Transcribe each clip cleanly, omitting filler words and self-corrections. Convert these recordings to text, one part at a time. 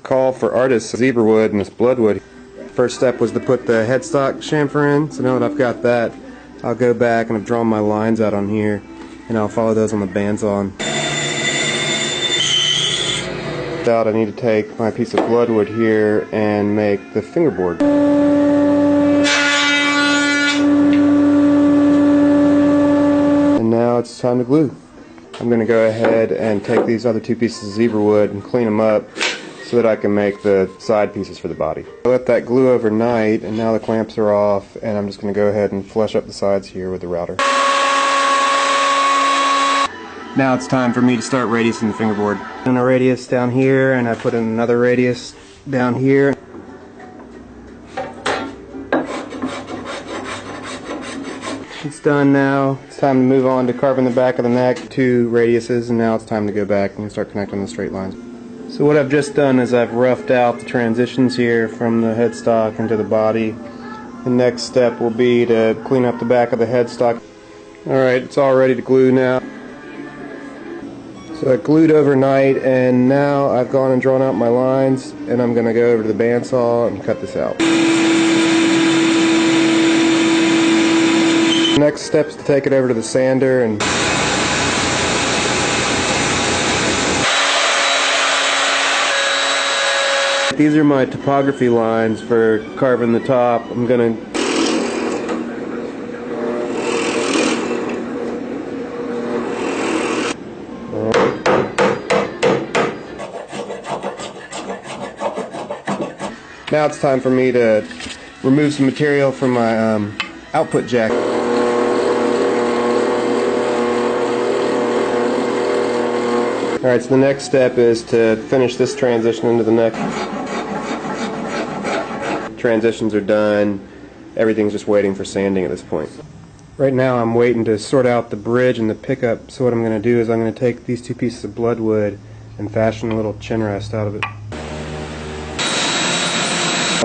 call for artists, zebra wood and this bloodwood. First step was to put the headstock chamfer in, so now that I've got that, I'll go back and I've drawn my lines out on here, and I'll follow those on the bandsaw. I need to take my piece of bloodwood here and make the fingerboard. And now it's time to glue. I'm going to go ahead and take these other two pieces of zebra wood and clean them up so that I can make the side pieces for the body. I let that glue overnight, and now the clamps are off, and I'm just going to go ahead and flush up the sides here with the router. Now it's time for me to start radiusing the fingerboard. And a radius down here, and I put in another radius down here. It's done now. It's time to move on to carving the back of the neck, 2 radiuses, and now it's time to go back and start connecting the straight lines. So what I've just done is I've roughed out the transitions here from the headstock into the body. The next step will be to clean up the back of the headstock. Alright, it's all ready to glue now. So I glued overnight, and now I've gone and drawn out my lines, and I'm going to go over to the bandsaw and cut this out. The next step is to take it over to the sander and these are my topography lines for carving the top. I'm going to now it's time for me to remove some material from my output jack. Alright, so the next step is to finish this transition into the neck. Transitions are done. Everything's just waiting for sanding at this point. Right now I'm waiting to sort out the bridge and the pickup, so what I'm going to do is I'm going to take these 2 pieces of bloodwood and fashion a little chin rest out of it.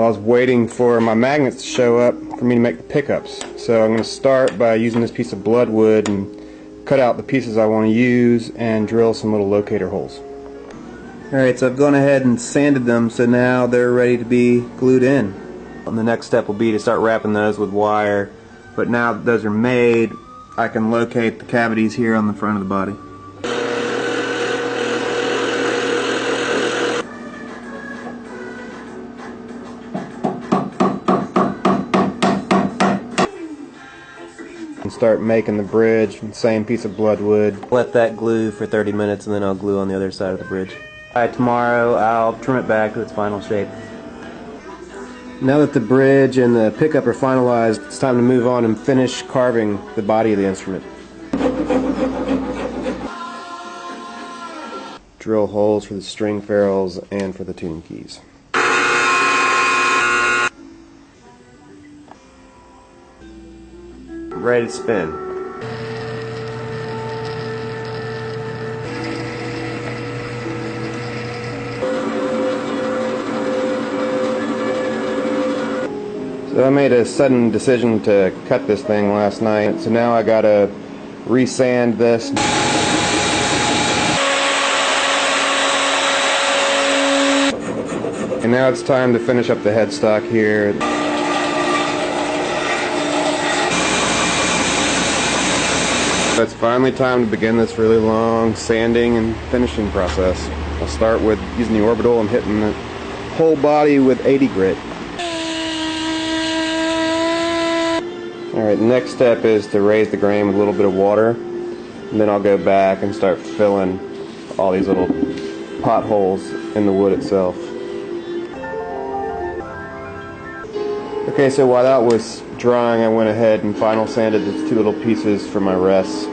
I was waiting for my magnets to show up for me to make the pickups. So I'm going to start by using this piece of bloodwood and cut out the pieces I want to use and drill some little locator holes. Alright, so I've gone ahead and sanded them, so now they're ready to be glued in. And the next step will be to start wrapping those with wire. But now that those are made, I can locate the cavities here on the front of the body. And start making the bridge with the same piece of bloodwood. Let that glue for 30 minutes and then I'll glue on the other side of the bridge. Alright, tomorrow I'll trim it back to its final shape. Now that the bridge and the pickup are finalized, it's time to move on and finish carving the body of the instrument. Drill holes for the string ferrules and for the tuning keys. Ready to spin. So I made a sudden decision to cut this thing last night, so now I gotta resand this. And now it's time to finish up the headstock here. It's finally time to begin this really long sanding and finishing process. I'll start with using the orbital and hitting the whole body with 80 grit. Alright, the next step is to raise the grain with a little bit of water, and then I'll go back and start filling all these little potholes in the wood itself. Okay, so while that was drying, I went ahead and final sanded the 2 little pieces for my rests.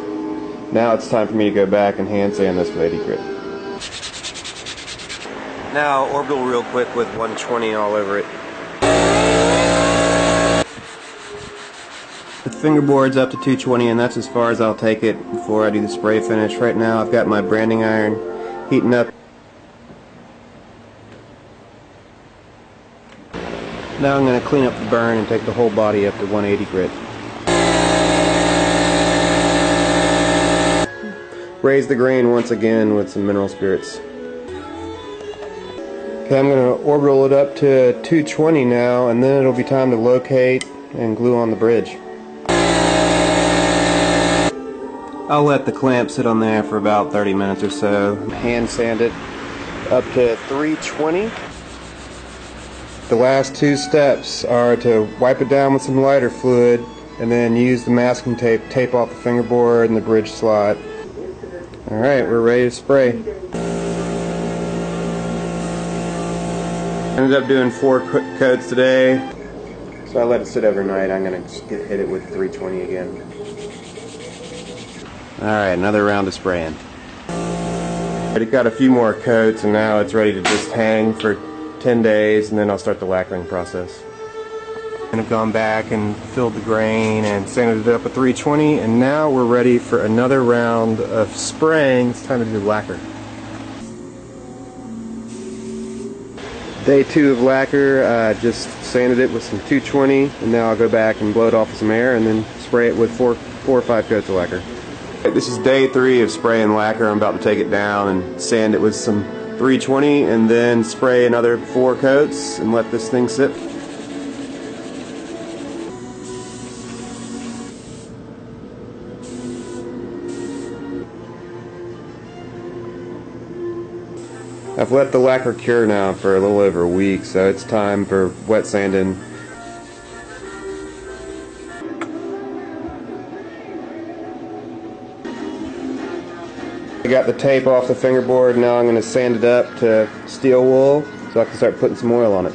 Now it's time for me to go back and hand sand this with 80 grit. Now orbital real quick with 120 all over it. The fingerboard's up to 220, and that's as far as I'll take it before I do the spray finish. Right now I've got my branding iron heating up. Now I'm going to clean up the burn and take the whole body up to 180 grit. Raise the grain once again with some mineral spirits. Okay, I'm going to orbital it up to 220 now, and then it'll be time to locate and glue on the bridge. I'll let the clamp sit on there for about 30 minutes or so. Hand sand it up to 320. The last two steps are to wipe it down with some lighter fluid and then use the masking tape, tape off the fingerboard and the bridge slot. Alright, we're ready to spray. Ended up doing 4 coats today, so I let it sit overnight. I'm going to hit it with 320 again. Alright, another round of spraying. Already got a few more coats and now it's ready to just hang for 10 days and then I'll start the lacquering process. And I've gone back and filled the grain and sanded it up at 320, and now we're ready for another round of spraying. It's time to do lacquer. Day 2 of lacquer, just sanded it with some 220, and now I'll go back and blow it off with some air and then spray it with 4 or 5 coats of lacquer. This is day 3 of spraying lacquer. I'm about to take it down and sand it with some 320 and then spray another 4 coats and let this thing sit. I've let the lacquer cure now for a little over a week, so it's time for wet sanding. I got the tape off the fingerboard, now I'm going to sand it up to steel wool so I can start putting some oil on it.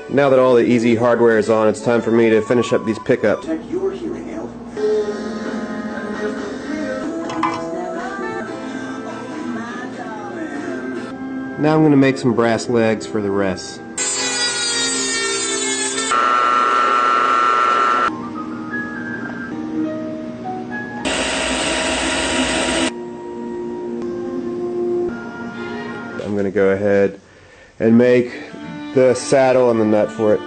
Now that all the easy hardware is on, it's time for me to finish up these pickups. Now I'm going to make some brass legs for the rest. I'm going to go ahead and make the saddle and the nut for it.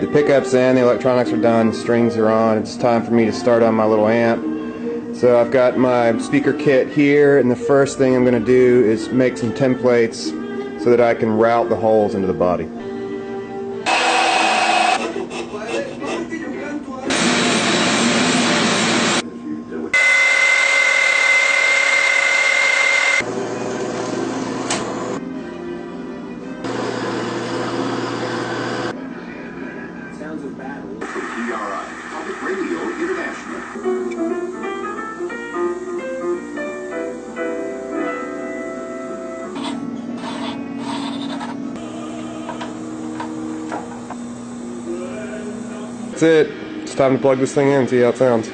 The pickups in, the electronics are done, strings are on. It's time for me to start on my little amp. So I've got my speaker kit here, and the first thing I'm going to do is make some templates so that I can route the holes into the body. Sounds of battle for Cara, Public Radio International. That's it. It's time to plug this thing in and see how it sounds.